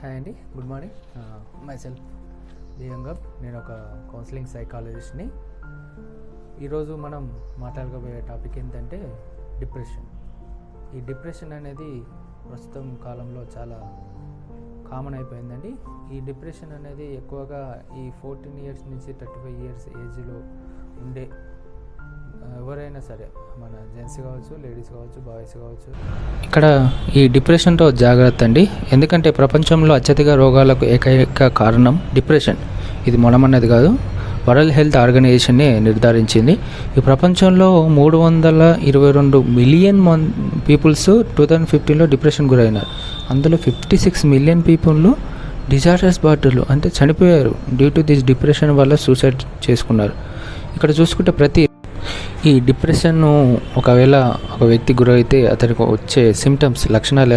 Hi అండి, good morning. మై సెల్ఫ్ దియంగప్. నేను ఒక కౌన్సిలింగ్ సైకాలజిస్ట్ని. ఈరోజు మనం మాట్లాడకపోయే టాపిక్ ఏంటంటే డిప్రెషన్. ఈ డిప్రెషన్ అనేది ప్రస్తుతం కాలంలో చాలా కామన్ అయిపోయిందండి. ఈ డిప్రెషన్ అనేది ఎక్కువగా ఈ 14 ఇయర్స్ నుంచి 35 ఇయర్స్ ఏజ్లో ఉండే ఎవరైనా సరే, మన జెంట్స్ కావచ్చు, లేడీస్ కావచ్చు, బాయ్స్ కావచ్చు. ఇక్కడ ఈ డిప్రెషన్తో జాగ్రత్త అండి, ఎందుకంటే ప్రపంచంలో అత్యధిక రోగాలకు ఏకైక కారణం డిప్రెషన్. ఇది మొనమన్నది కాదు, వరల్డ్ హెల్త్ ఆర్గనైజేషన్నే నిర్ధారించింది. ఈ ప్రపంచంలో 322 మిలియన్ పీపుల్స్ 2015లో డిప్రెషన్ గురైనారు. అందులో 56 మిలియన్ పీపుల్ డిజాస్టర్స్ బాటలు అంటే చనిపోయారు. డ్యూ టు దిస్ డిప్రెషన్ వల్ల సూసైడ్ చేసుకున్నారు. ఇక్కడ చూసుకుంటే ఈ డిప్రెషన్ ఒకవేళ ఒక వ్యక్తి గురైతే అతనికి వచ్చే సిమ్టమ్స్, లక్షణాలు